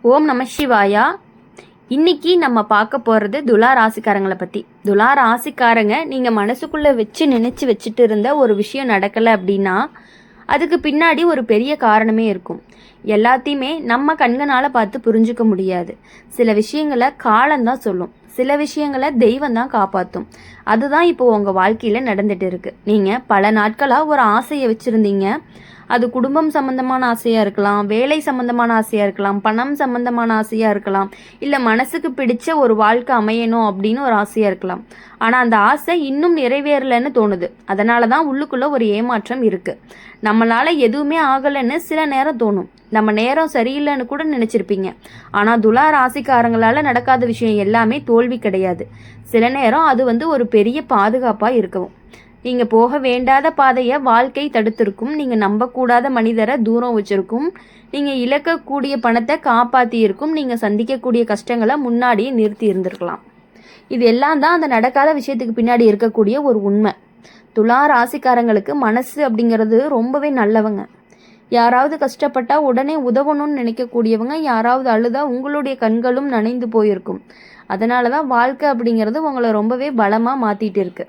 ஓம் நம சிவாயா. இன்னைக்கு நம்ம பார்க்க போகிறது துலா ராசிக்காரங்களை பற்றி. துலா ராசிக்காரங்க நீங்கள் மனசுக்குள்ளே நினச்சி வச்சுட்டு இருந்த ஒரு விஷயம் நடக்கலை அப்படின்னா அதுக்கு பின்னாடி ஒரு பெரிய காரணமே இருக்கும். எல்லாத்தையுமே நம்ம கண்களால் பார்த்து புரிஞ்சுக்க முடியாது. சில விஷயங்களை காலம்தான் சொல்லும், சில விஷயங்களை தெய்வம் தான் காப்பாற்றும். அதுதான் இப்போ உங்கள் வாழ்க்கையில் நடந்துட்டு இருக்கு. நீங்கள் பல நாட்களாக ஒரு ஆசையை வச்சுருந்தீங்க. அது குடும்பம் சம்மந்தமான ஆசையாக இருக்கலாம், வேலை சம்மந்தமான ஆசையாக இருக்கலாம், பணம் சம்மந்தமான ஆசையாக இருக்கலாம், இல்லை மனசுக்கு பிடிச்ச ஒரு வாழ்க்கை அமையணும் அப்படின்னு ஒரு ஆசையாக இருக்கலாம். ஆனால் அந்த ஆசை இன்னும் நிறைவேறலைன்னு தோணுது. அதனால தான் உள்ளுக்குள்ளே ஒரு ஏமாற்றம் இருக்குது. நம்மளால் எதுவுமே ஆகலைன்னு சில நேரம் தோணும். நம்ம நேரம் சரியில்லைன்னு கூட நினச்சிருப்பீங்க. ஆனால் துலா ராசிக்காரங்களால் நடக்காத விஷயம் எல்லாமே தோல்வி கிடையாது. சில நேரம் அது ஒரு பெரிய பாதுகாப்பாக இருக்கவும். நீங்கள் போக வேண்டாத பாதையை வாழ்க்கை தடுத்திருக்கும். நீங்கள் நம்பக்கூடாத மனிதரை தூரம் வச்சிருக்கும். நீங்கள் இழக்கக்கூடிய பணத்தை காப்பாற்றியிருக்கும். நீங்கள் சந்திக்கக்கூடிய கஷ்டங்களை முன்னாடியே நிறுத்தி இருந்திருக்கலாம். இது எல்லாம் தான் அந்த நடக்காத விஷயத்துக்கு பின்னாடி இருக்கக்கூடிய ஒரு உண்மை. துலா ராசிக்காரங்களுக்கு மனசு அப்படிங்கிறது ரொம்பவே நல்லவங்க. யாராவது கஷ்டப்பட்டால் உடனே உதவணும்னு நினைக்கக்கூடியவங்க. யாராவது அழுதா உங்களுடைய கண்களும் நனைந்து போயிருக்கும். அதனால தான் வாழ்க்கை அப்படிங்கிறது உங்களை ரொம்பவே பலமாக மாற்றிட்டு இருக்கு.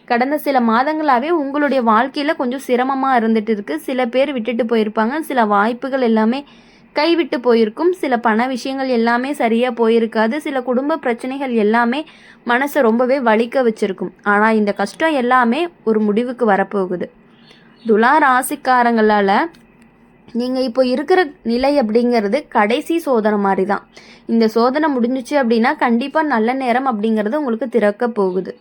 கடந்த சில மாதங்களாகவே உங்களுடைய வாழ்க்கையில் கொஞ்சம் சிரமமாக இருந்துட்டு இருக்கு. சில பேர் விட்டுட்டு போயிருப்பாங்க, சில வாய்ப்புகள் எல்லாமே கைவிட்டு போயிருக்கும், சில பண விஷயங்கள் எல்லாமே சரியாக போயிருக்காது, சில குடும்ப பிரச்சனைகள் எல்லாமே மனசை ரொம்பவே வலிக்க வச்சிருக்கும். ஆனால் இந்த கஷ்டம் எல்லாமே ஒரு முடிவுக்கு வரப்போகுது. துலா ராசிக்காரங்களால் நீங்கள் இப்போ இருக்கிற நிலை அப்படிங்கிறது கடைசி சோதனை மாதிரி தான். இந்த சோதனை முடிஞ்சிச்சு அப்படின்னா கண்டிப்பாக நல்ல நேரம் அப்படிங்கிறது உங்களுக்கு திறக்க போகுது.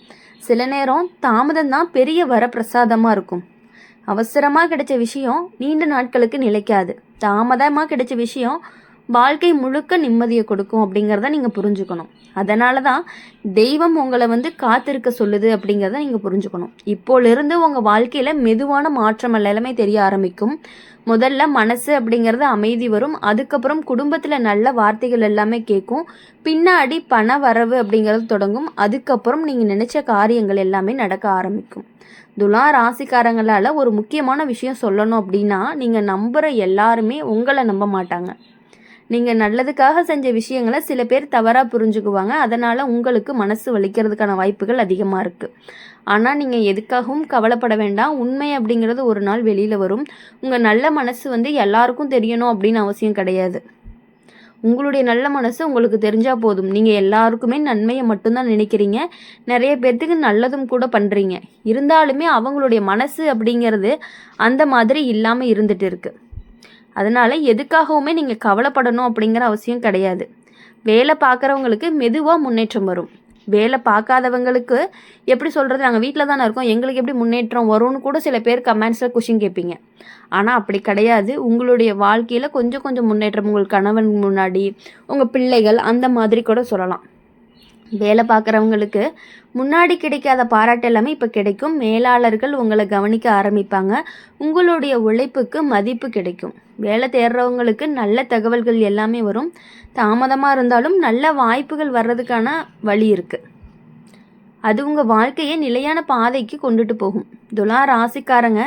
சில நேரம் தாமதம் தான் பெரிய வரப்பிரசாதமாக இருக்கும். அவசரமாக கிடைச்ச விஷயம் நீண்ட நாட்களுக்கு நிலைக்காது. தாமதமாக கிடைச்ச விஷயம் வாழ்க்கை முழுக்க நிம்மதியை கொடுக்கும் அப்படிங்கிறத நீங்கள் புரிஞ்சுக்கணும். அதனால தான் தெய்வம் உங்களை காத்திருக்க சொல்லுது அப்படிங்கிறத நீங்கள் புரிஞ்சுக்கணும். இப்போலேருந்து உங்கள் வாழ்க்கையில் மெதுவான மாற்றம் எல்லாமே தெரிய ஆரம்பிக்கும். முதல்ல மனசு அப்படிங்கிறது அமைதி வரும். அதுக்கப்புறம் குடும்பத்தில் நல்ல வார்த்தைகள் எல்லாமே கேட்கும். பின்னாடி பண வரவு அப்படிங்கிறது தொடங்கும். அதுக்கப்புறம் நீங்கள் நினச்ச காரியங்கள் எல்லாமே நடக்க ஆரம்பிக்கும். துலா ராசிக்காரங்களால் ஒரு முக்கியமான விஷயம் சொல்லணும் அப்படின்னா, நீங்கள் நம்புகிற எல்லாருமே உங்களை நம்ப மாட்டாங்க. நீங்கள் நல்லதுக்காக செஞ்ச விஷயங்களை சில பேர் தவறாக புரிஞ்சுக்குவாங்க. அதனால் உங்களுக்கு மனசு வலிக்கிறதுக்கான வாய்ப்புகள் அதிகமாக இருக்குது. ஆனால் நீங்கள் எதுக்காகவும் கவலைப்பட வேண்டாம். உண்மை அப்படிங்கிறது ஒரு நாள் வெளியில் வரும். உங்கள் நல்ல மனசு எல்லாருக்கும் தெரியணும் அப்படின்னு அவசியம் கிடையாது. உங்களுடைய நல்ல மனசு உங்களுக்கு தெரிஞ்சால் போதும். நீங்கள் எல்லாருக்குமே நன்மையை மட்டும்தான் நினைக்கிறீங்க. நிறைய பேர்த்துக்கு நல்லதும் கூட பண்ணுறீங்க. இருந்தாலுமே அவங்களுடைய மனசு அப்படிங்கிறது அந்த மாதிரி இல்லாமல் இருந்துட்டு இருக்குது. அதனால் எதுக்காகவுமே நீங்கள் கவலைப்படணும் அப்படிங்கிற அவசியம் கிடையாது. வேலை பார்க்குறவங்களுக்கு மெதுவாக முன்னேற்றம் வரும். வேலை பார்க்காதவங்களுக்கு எப்படி சொல்கிறது, நாங்கள் வீட்டில் தானே இருக்கோம், எங்களுக்கு எப்படி முன்னேற்றம் வரும்னு கூட சில பேர் கமெண்ட்ஸில் கொஷின் கேட்பீங்க. ஆனால் அப்படி கிடையாது. உங்களுடைய வாழ்க்கையில் கொஞ்சம் கொஞ்சம் முன்னேற்றம் உங்கள் கணவன் முன்னாடி, உங்கள் பிள்ளைகள், அந்த மாதிரி கூட சொல்லலாம். வேலை பார்க்குறவங்களுக்கு முன்னாடி கிடைக்காத பாராட்டு எல்லாமே இப்போ கிடைக்கும். மேலாளர்கள் உங்களை கவனிக்க ஆரம்பிப்பாங்க. உங்களுடைய உழைப்புக்கு மதிப்பு கிடைக்கும். வேலை தேடுறவங்களுக்கு நல்ல தகவல்கள் எல்லாமே வரும். தாமதமாக இருந்தாலும் நல்ல வாய்ப்புகள் வர்றதுக்கான வழி இருக்குது. அது உங்கள் வாழ்க்கையை நிலையான பாதைக்கு கொண்டுட்டு போகும். துலா ராசிக்காரங்க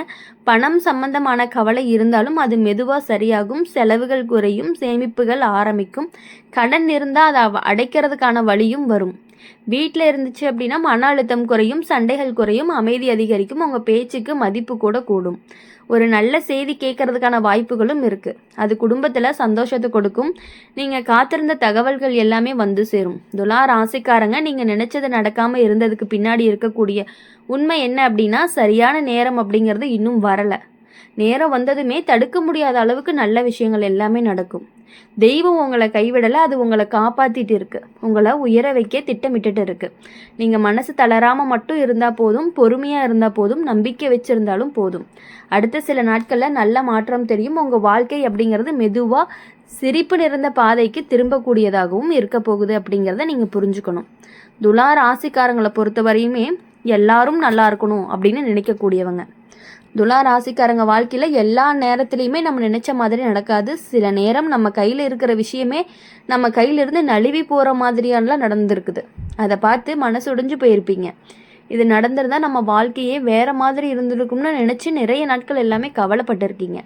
பணம் சம்பந்தமான கவலை இருந்தாலும் அது மெதுவாக சரியாகும். செலவுகள் குறையும், சேமிப்புகள் ஆரம்பிக்கும். கடன் இருந்தால் அதை அடைக்கிறதுக்கான வழியும் வரும். வீட்டில் இருந்துச்சு அப்படின்னா மன அழுத்தம் குறையும், சண்டைகள் குறையும், அமைதி அதிகரிக்கும். உங்கள் பேச்சுக்கு மதிப்பு கூட கூடும். ஒரு நல்ல செய்தி கேட்கறதுக்கான வாய்ப்புகளும் இருக்குது. அது குடும்பத்தில் சந்தோஷத்தை கொடுக்கும். நீங்கள் காத்திருந்த தகவல்கள் எல்லாமே சேரும். துலா ராசிக்காரங்க நீங்கள் நினச்சது நடக்காமல் இருந்ததுக்கு பின்னாடி இருக்கக்கூடிய உண்மை என்ன அப்படின்னா, சரியான நேரம் அப்படிங்கிறது இன்னும் வரலை. நேரம் வந்ததுமே தடுக்க முடியாத அளவுக்கு நல்ல விஷயங்கள் எல்லாமே நடக்கும். தெய்வம் உங்களை கைவிடலை, அது உங்களை காப்பாற்றிட்டு இருக்கு. உங்களை உயர வைக்க திட்டமிட்டுட்டு இருக்கு. நீங்கள் மனசு தளராமல் மட்டும் இருந்தால் போதும், பொறுமையாக இருந்தால் போதும், நம்பிக்கை வச்சுருந்தாலும் போதும். அடுத்த சில நாட்களில் நல்ல மாற்றம் தெரியும். உங்கள் வாழ்க்கை அப்படிங்கிறது மெதுவாக சிரிப்பு நிறைந்த பாதைக்கு திரும்பக்கூடியதாகவும் இருக்க போகுது அப்படிங்கிறத நீங்கள் புரிஞ்சுக்கணும். துலா ராசிக்காரங்களை பொறுத்தவரையுமே எல்லாரும் நல்லா இருக்கணும் அப்படின்னு நினைக்கக்கூடியவங்க. துலா ராசிக்காரங்க வாழ்க்கையில் எல்லா நேரத்துலையுமே நம்ம நினச்ச மாதிரி நடக்காது. சில நேரம் நம்ம கையில் இருக்கிற விஷயமே நம்ம கையிலிருந்து நழுவி போகிற மாதிரியானலாம் நடந்துருக்குது. அதை பார்த்து மனசு உடைஞ்சு போயிருப்பீங்க. இது நடந்திருந்தால் நம்ம வாழ்க்கையே வேறு மாதிரி இருந்திருக்கும்னு நினச்சி நிறைய நாட்கள் எல்லாமே கவலைப்பட்டிருக்கீங்க.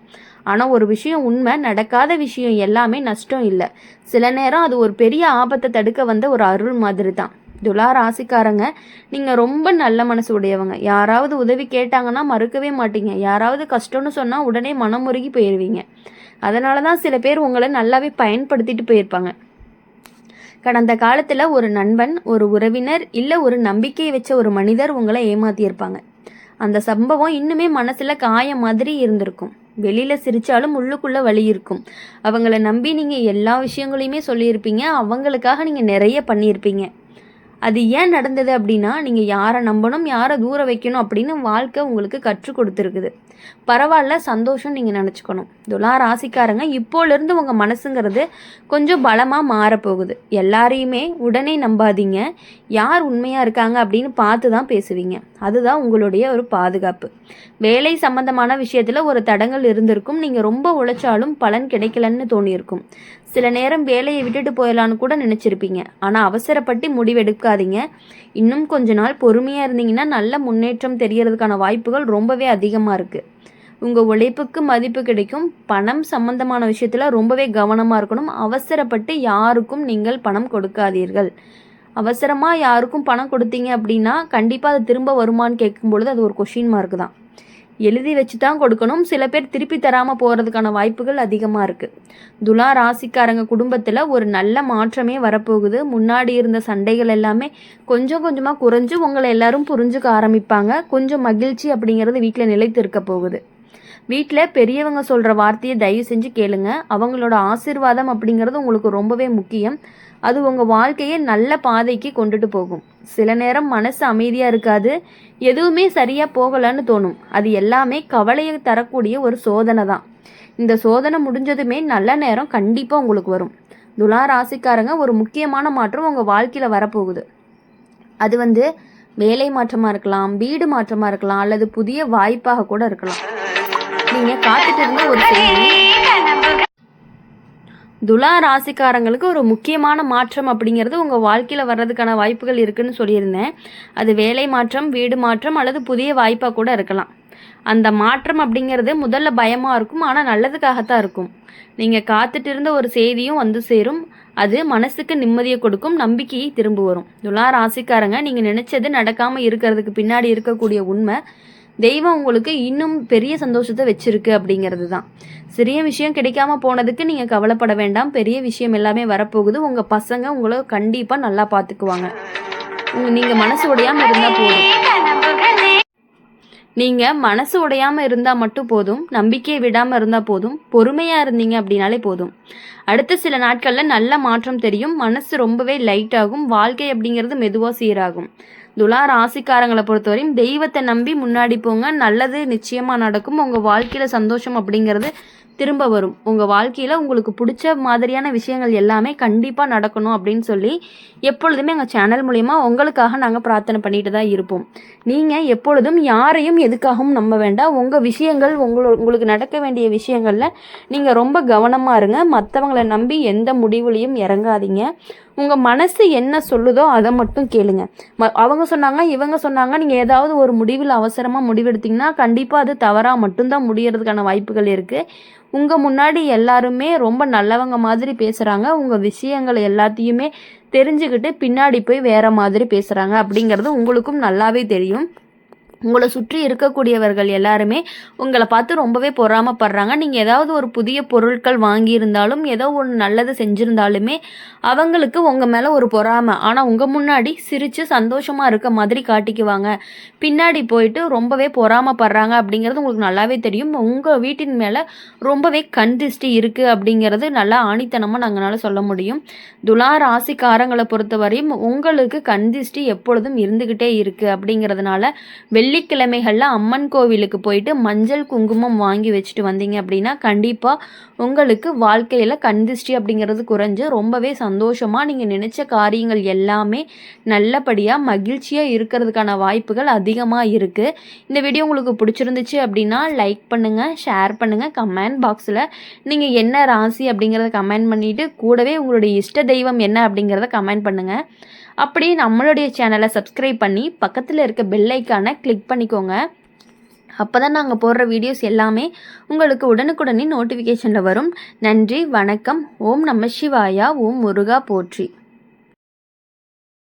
ஆனால் ஒரு விஷயம் உண்மை, நடக்காத விஷயம் எல்லாமே நஷ்டம் இல்லை. சில நேரம் அது ஒரு பெரிய ஆபத்தை தடுக்க வந்த ஒரு அருள் மாதிரி தான். துலா ராசிக்காரங்க, நீங்கள் ரொம்ப நல்ல மனசு உடையவங்க. யாராவது உதவி கேட்டாங்கன்னா மறுக்கவே மாட்டீங்க. யாராவது கஷ்டம்னு சொன்னால் உடனே மனமுருகி போயிடுவீங்க. அதனால தான் சில பேர் உங்களை நல்லாவே பயன்படுத்திட்டு போயிருப்பாங்க. கடந்த காலத்தில் ஒரு நண்பன், ஒரு உறவினர், இல்லை ஒரு நம்பிக்கையை வச்ச ஒரு மனிதர் உங்களை ஏமாத்தியிருப்பாங்க. அந்த சம்பவம் இன்னுமே மனசில் காயம் மாதிரி இருந்திருக்கும். வெளியில் சிரித்தாலும் உள்ளுக்குள்ளே வலி இருக்கும். அவங்கள நம்பி நீங்கள் எல்லா விஷயங்களையுமே சொல்லியிருப்பீங்க. அவங்களுக்காக நீங்கள் நிறைய பண்ணியிருப்பீங்க. அது ஏன் நடந்தது அப்படின்னா, நீங்கள் யாரை நம்பணும், யாரை தூர வைக்கணும் அப்படின்னு வாழ்க்கை உங்களுக்கு கற்றுக் கொடுத்துருக்குது. பரவாயில்ல, சந்தோஷம் நீங்கள் நினச்சிக்கணும். துலா ராசிக்காரங்க, இப்போலேருந்து உங்கள் மனசுங்கிறது கொஞ்சம் பலமாக மாறப்போகுது. எல்லாரையுமே உடனே நம்பாதீங்க. யார் உண்மையாக இருக்காங்க அப்படின்னு பார்த்து தான் பேசுவீங்க. அதுதான் உங்களுடைய ஒரு பாதுகாப்பு. வேலை சம்பந்தமான விஷயத்தில் ஒரு தடங்கள் இருந்திருக்கும். நீங்கள் ரொம்ப உழைச்சாலும் பலன் கிடைக்கலன்னு தோணியிருக்கும். சில நேரம் வேலையை விட்டுட்டு போயிடலான்னு கூட நினச்சிருப்பீங்க. ஆனால் அவசரப்பட்டு முடிவெடுக்காதீங்க. இன்னும் கொஞ்ச நாள் பொறுமையாக இருந்தீங்கன்னா நல்ல முன்னேற்றம் தெரியறதுக்கான வாய்ப்புகள் ரொம்பவே அதிகமாக இருக்குது. உங்கள் உழைப்புக்கு மதிப்பு கிடைக்கும். பணம் சம்பந்தமான விஷயத்தில் ரொம்பவே கவனமாக இருக்கணும். அவசரப்பட்டு யாருக்கும் நீங்கள் பணம் கொடுக்காதீர்கள். அவசரமாக யாருக்கும் பணம் கொடுத்தீங்க அப்படின்னா கண்டிப்பாக அது திரும்ப வருமானு கேட்கும்பொழுது அது ஒரு கொஷின் மார்க் தான். எழுதி வச்சு தான் கொடுக்கணும். சில பேர் திருப்பி தராமல் போகிறதுக்கான வாய்ப்புகள் அதிகமாக இருக்குது. துலா ராசிக்காரங்க குடும்பத்தில் ஒரு நல்ல மாற்றமே வரப்போகுது. முன்னாடி இருந்த சண்டைகள் எல்லாமே கொஞ்சம் கொஞ்சமாக குறைஞ்சு உங்களை எல்லாரும் புரிஞ்சுக்க ஆரம்பிப்பாங்க. கொஞ்சம் மகிழ்ச்சி அப்படிங்கிறது வீட்டில் நிலைத்து இருக்க போகுது. வீட்டில் பெரியவங்க சொல்கிற வார்த்தையை தயவு செஞ்சு கேளுங்க. அவங்களோட ஆசீர்வாதம் அப்படிங்கிறது உங்களுக்கு ரொம்பவே முக்கியம். அது உங்கள் வாழ்க்கையை நல்ல பாதைக்கு கொண்டுட்டு போகும். சில நேரம் மனசு அமைதியாக இருக்காது. எதுவுமே சரியாக போகலன்னு தோணும். அது எல்லாமே கவலையை தரக்கூடிய ஒரு சோதனை தான். இந்த சோதனை முடிஞ்சதுமே நல்ல நேரம் கண்டிப்பாக உங்களுக்கு வரும். துலா ராசிக்காரங்க, ஒரு முக்கியமான மாற்றம் உங்கள் வாழ்க்கையில் வரப்போகுது. அது வேலை மாற்றமாக இருக்கலாம், வீடு மாற்றமாக இருக்கலாம், அல்லது புதிய வாய்ப்பாக கூட இருக்கலாம். நீங்கள் காத்துட்டு இருந்த ஒரு செய்தி. துலா ராசிக்காரங்களுக்கு ஒரு முக்கியமான மாற்றம் அப்படிங்கிறது உங்கள் வாழ்க்கையில் வர்றதுக்கான வாய்ப்புகள் இருக்குதுன்னு சொல்லியிருந்தேன். அது வேலை மாற்றம், வீடு மாற்றம் அல்லது புதிய வாய்ப்பாக கூட இருக்கலாம். அந்த மாற்றம் அப்படிங்கிறது முதல்ல பயமாக இருக்கும், ஆனால் நல்லதுக்காகத்தான் இருக்கும். நீங்கள் காத்துட்டு இருந்த ஒரு செய்தியும் வந்து சேரும். அது மனசுக்கு நிம்மதியை கொடுக்கும், நம்பிக்கையை திரும்ப வரும். துலா ராசிக்காரங்க, நீங்கள் நினச்சது நடக்காமல் இருக்கிறதுக்கு பின்னாடி இருக்கக்கூடிய உண்மை, தெய்வம் உங்களுக்கு இன்னும் பெரிய சந்தோஷத்தை வச்சிருக்கு அப்படிங்கிறது தான். சிறிய விஷயம் கிடைக்காம போனதுக்கு நீங்கள் கவலைப்பட வேண்டாம். பெரிய விஷயம் எல்லாமே வரப்போகுது. உங்கள் பசங்க உங்களை கண்டிப்பாக நல்லா பார்த்துக்குவாங்க. நீங்கள் மனசு உடையாமல் இருந்தால் போதும். நீங்கள் மனசு உடையாமல் இருந்தால் மட்டும் போதும். நம்பிக்கையை விடாமல் இருந்தால் போதும். பொறுமையாக இருந்தீங்க அப்படின்னாலே போதும். அடுத்த சில நாட்களில் நல்ல மாற்றம் தெரியும். மனசு ரொம்பவே லைட் ஆகும். வாழ்க்கை அப்படிங்கிறது மெதுவாக சீராகும். துலா ராசிக்காரங்களை பொறுத்தவரையும் தெய்வத்தை நம்பி முன்னாடி போங்க. நல்லது நிச்சயமாக நடக்கும். உங்கள் வாழ்க்கையில் சந்தோஷம் அப்படிங்கிறது திரும்ப வரும். உங்கள் வாழ்க்கையில் உங்களுக்கு பிடிச்ச மாதிரியான விஷயங்கள் எல்லாமே கண்டிப்பாக நடக்கணும் அப்படின்னு சொல்லி எப்பொழுதுமே எங்கள் சேனல் மூலயமா உங்களுக்காக நாங்கள் பிரார்த்தனை பண்ணிட்டு தான் இருப்போம். நீங்கள் எப்பொழுதும் யாரையும் எதுக்காகவும் நம்ப வேண்டாம். உங்கள் விஷயங்கள் உங்களுக்கு நடக்க வேண்டிய விஷயங்களில் நீங்கள் ரொம்ப கவனமாக இருங்க. மற்றவங்களை நம்பி எந்த முடிவுலையும் இறங்காதீங்க. உங்கள் மனசு என்ன சொல்லுதோ அதை மட்டும் கேளுங்க. அவங்க சொன்னாங்க, இவங்க சொன்னாங்க, நீங்கள் ஏதாவது ஒரு முடிவில் அவசரமாக முடிவெடுத்தீங்கன்னா கண்டிப்பாக அது தவறாக மட்டும்தான் முடியறதுக்கான வாய்ப்புகள் இருக்குது. உங்கள் முன்னாடி எல்லாருமே ரொம்ப நல்லவங்க மாதிரி பேசுகிறாங்க. உங்கள் விஷயங்கள் எல்லாத்தையுமே தெரிஞ்சுக்கிட்டு பின்னாடி போய் வேறு மாதிரி பேசுகிறாங்க அப்படிங்கிறது உங்களுக்கும் நல்லாவே தெரியும். உங்களை சுற்றி இருக்கக்கூடியவர்கள் எல்லாருமே உங்களை பார்த்து ரொம்பவே பொறாமப்படுறாங்க. நீங்கள் ஏதாவது ஒரு புதிய பொருட்கள் வாங்கியிருந்தாலும் ஏதோ ஒன்று நல்லது செஞ்சுருந்தாலுமே அவங்களுக்கு உங்கள் மேலே ஒரு பொறாமை. ஆனால் உங்கள் முன்னாடி சிரித்து சந்தோஷமாக இருக்க மாதிரி காட்டிக்குவாங்க. பின்னாடி போயிட்டு ரொம்பவே பொறாமப்படுறாங்க அப்படிங்கிறது உங்களுக்கு நல்லாவே தெரியும். உங்கள் வீட்டின் மேலே ரொம்பவே கண் திருஷ்டி இருக்குது அப்படிங்கிறது நல்லா ஆணித்தனமாக நாங்களால் சொல்ல முடியும். துலா ராசிக்காரங்களை பொறுத்தவரையும் உங்களுக்கு கண் திருஷ்டி எப்பொழுதும் இருந்துக்கிட்டே இருக்குது. அப்படிங்கிறதுனால வெள்ளிக்கிழமைகளில் அம்மன் கோவிலுக்கு போயிட்டு மஞ்சள் குங்குமம் வாங்கி வச்சுட்டு வந்தீங்க அப்படின்னா கண்டிப்பாக உங்களுக்கு வாழ்க்கையில் கண் திருஷ்டி அப்படிங்கிறது குறைஞ்சு ரொம்பவே சந்தோஷமாக நீங்கள் நினச்ச காரியங்கள் எல்லாமே நல்லபடியாக மகிழ்ச்சியாக இருக்கிறதுக்கான வாய்ப்புகள் அதிகமாக இருக்குது. இந்த வீடியோ உங்களுக்கு பிடிச்சிருந்துச்சு அப்படின்னா லைக் பண்ணுங்கள், ஷேர் பண்ணுங்கள். கமெண்ட் பாக்ஸில் நீங்கள் என்ன ராசி அப்படிங்கிறத கமெண்ட் பண்ணிவிட்டு கூடவே உங்களுடைய இஷ்ட தெய்வம் என்ன அப்படிங்கிறத கமெண்ட் பண்ணுங்கள். அப்படியே நம்மளுடைய சேனலை சப்ஸ்கிரைப் பண்ணி பக்கத்தில் இருக்க பெல் ஐக்கானை கிளிக் பண்ணிக்கோங்க. அப்போ தான் நாங்கள் போடுற வீடியோஸ் எல்லாமே உங்களுக்கு உடனுக்குடனே நோட்டிஃபிகேஷனில் வரும். நன்றி, வணக்கம். ஓம் நம சிவாயா. ஓம் முருகா போற்றி.